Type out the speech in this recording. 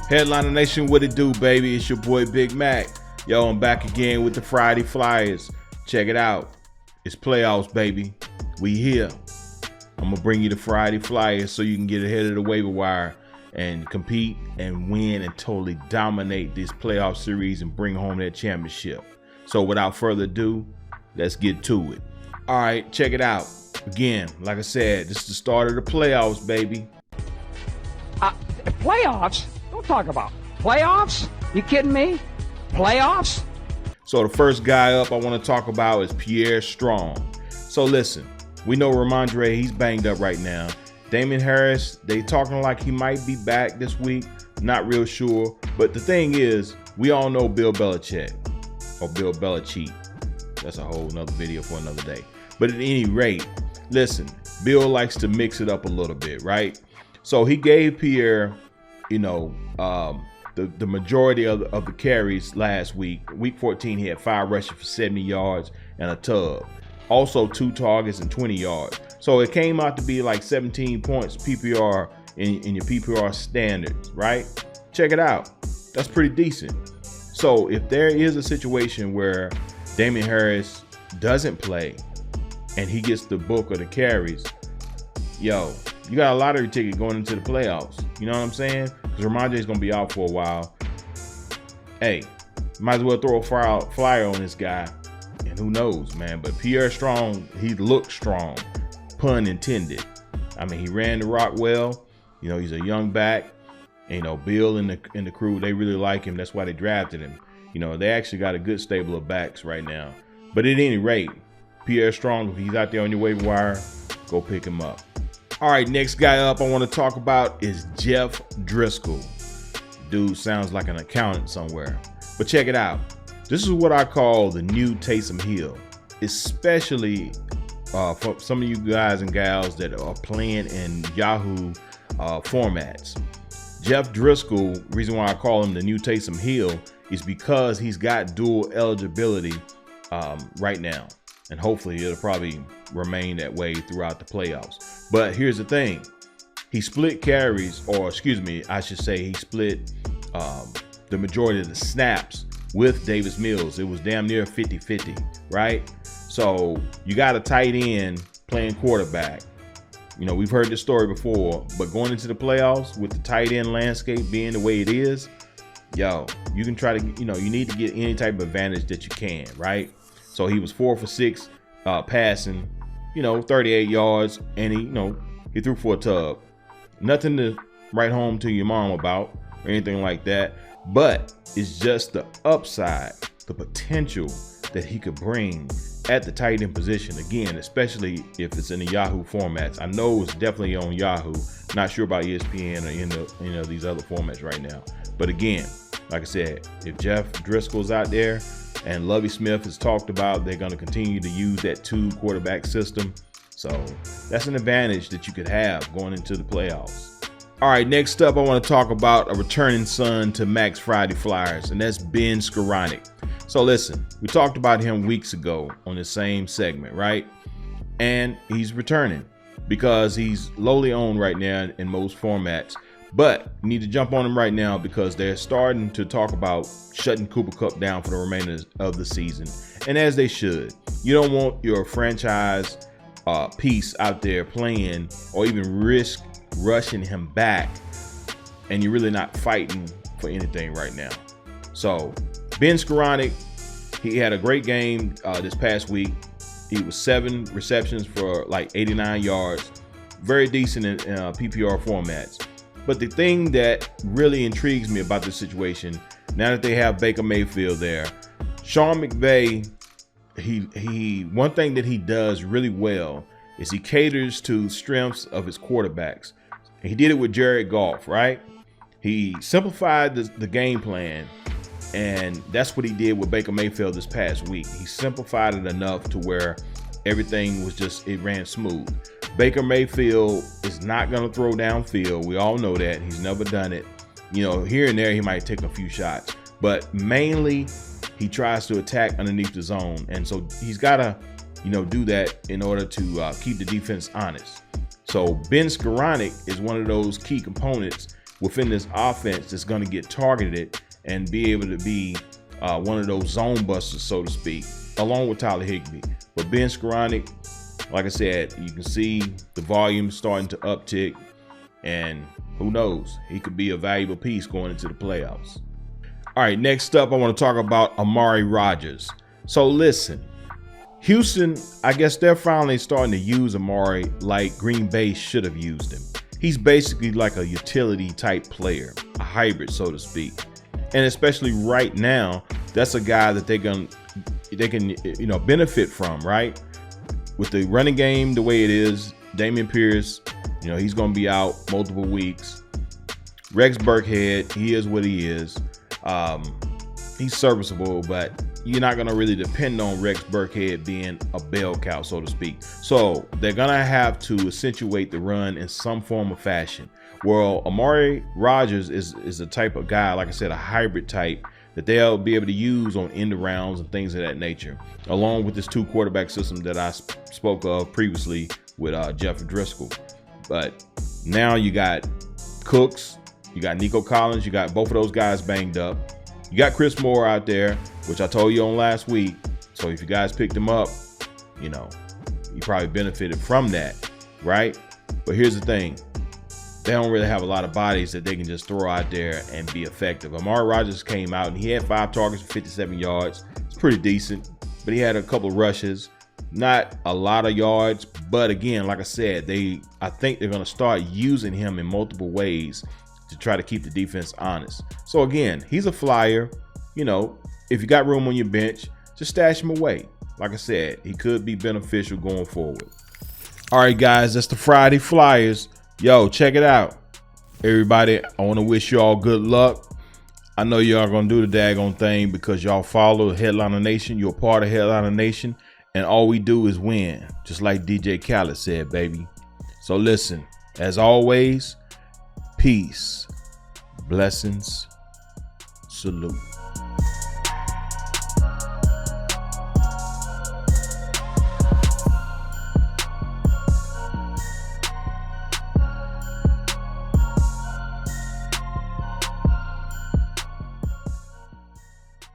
Headliner Nation, what it do, baby? It's your boy Big Mac. Yo, I'm back again with the Friday Flyers. Check it out. It's playoffs, baby. We here. I'm gonna bring you the Friday Flyers so you can get ahead of the waiver wire and compete and win and totally dominate this playoff series and bring home that championship. So without further ado, let's get to it. All right, check it out. Again, like I said, this is the start of the playoffs, baby. Playoffs? Don't talk about playoffs. You kidding me? Playoffs? So the first guy up I want to talk about is Pierre Strong. So listen, we know Ramondre, he's banged up right now. Damien Harris, they talking like he might be back this week. Not real sure. But the thing is, we all know Bill Belichick, or Bill Belichick. That's a whole nother video for another day. But at any rate, listen, Bill likes to mix it up a little bit, right? So he gave Pierre, the majority of the carries last week. Week 14, he had 5 rushes for 70 yards and a tub. Also 2 targets and 20 yards. So it came out to be like 17 points PPR in your PPR standards, right? Check it out. That's pretty decent. So if there is a situation where Damien Harris doesn't play and he gets the bulk of the carries, yo, you got a lottery ticket going into the playoffs. You know what I'm saying? Because Ramondre is going to be out for a while. Hey, might as well throw a flyer on this guy. And who knows, man. But Pierre Strong, he looked strong. Pun intended. I mean, he ran the rock well. You know, he's a young back. And, Bill and the crew, they really like him. That's why they drafted him. They actually got a good stable of backs right now. But at any rate, Pierre Strong, if he's out there on your waiver wire, go pick him up. All right, next guy up I want to talk about is Jeff Driscoll. Dude sounds like an accountant somewhere. But check it out. This is what I call the new Taysom Hill, especially for some of you guys and gals that are playing in Yahoo formats. Jeff Driscoll, reason why I call him the new Taysom Hill is because he's got dual eligibility right now. And hopefully it'll probably remain that way throughout the playoffs. But here's the thing. He split carries, or excuse me, I should say he split the majority of the snaps with Davis Mills. It was damn near 50-50, right? So you got a tight end playing quarterback. We've heard this story before, but going into the playoffs with the tight end landscape being the way it is, yo, you can try to, you need to get any type of advantage that you can, right? So he was 4 for 6 passing, 38 yards, and he threw for a tub. Nothing to write home to your mom about or anything like that, but it's just the upside, the potential that he could bring at the tight end position. Again, especially if it's in the Yahoo formats. I know it's definitely on Yahoo. Not sure about ESPN or in these other formats right now. But again, like I said, if Jeff Driscoll's out there and Lovie Smith has talked about they're going to continue to use that 2 quarterback system. So that's an advantage that you could have going into the playoffs. All right, next up, I want to talk about a returning son to Mack's Friday Flyers, and that's Ben Skowronek. So listen, we talked about him weeks ago on the same segment, right? And he's returning because he's lowly owned right now in most formats. But you need to jump on him right now because they're starting to talk about shutting Cooper Kupp down for the remainder of the season. And as they should. You don't want your franchise piece out there playing or even risk rushing him back. And you're really not fighting for anything right now. So Ben Skowronek, he had a great game this past week. He was 7 receptions for like 89 yards. Very decent in PPR formats. But the thing that really intrigues me about this situation, now that they have Baker Mayfield there, Sean McVay, one thing that he does really well is he caters to strengths of his quarterbacks. He did it with Jared Goff, right? He simplified the game plan, and that's what he did with Baker Mayfield this past week. He simplified it enough to where everything was it ran smooth. Baker Mayfield is not going to throw downfield. We all know that. He's never done it. Here and there, he might take a few shots. But mainly, he tries to attack underneath the zone. And so he's got to, do that in order to keep the defense honest. So Ben Skowronek is one of those key components within this offense that's going to get targeted and be able to be one of those zone busters, so to speak, along with Tyler Higbee. But Ben Skowronek, like I said, you can see the volume starting to uptick, and who knows, he could be a valuable piece going into the playoffs. All right, next up, I want to talk about Amari Rogers. So listen, Houston, I guess they're finally starting to use Amari like Green Bay should have used him. He's basically like a utility type player, a hybrid, so to speak. And especially right now, that's a guy that they can benefit from, right? With the running game the way it is, Dameon Pierce, he's going to be out multiple weeks. Rex Burkhead, he is what he is. He's serviceable, but you're not going to really depend on Rex Burkhead being a bell cow, so to speak. So they're going to have to accentuate the run in some form of fashion. Well, Amari Rogers is a type of guy, like I said, a hybrid type that they'll be able to use on end rounds and things of that nature, along with this 2-quarterback system that I spoke of previously with Jeff Driscoll. But now you got Cooks, you got Nico Collins, you got both of those guys banged up. You got Chris Moore out there, which I told you on last week. So if you guys picked him up, you probably benefited from that, right? But here's the thing. They don't really have a lot of bodies that they can just throw out there and be effective. Amari Rogers came out and he had 5 targets for 57 yards. It's pretty decent, but he had a couple rushes. Not a lot of yards, but again, like I said, I think they're going to start using him in multiple ways to try to keep the defense honest. So again, he's a flyer. If you got room on your bench, just stash him away. Like I said, he could be beneficial going forward. All right, guys, that's the Friday Flyers. Yo, check it out. Everybody, I want to wish y'all good luck. I know y'all going to do the daggone thing because y'all follow Headliner Nation. You're a part of Headliner Nation. And all we do is win, just like DJ Khaled said, baby. So listen, as always, peace, blessings, salute.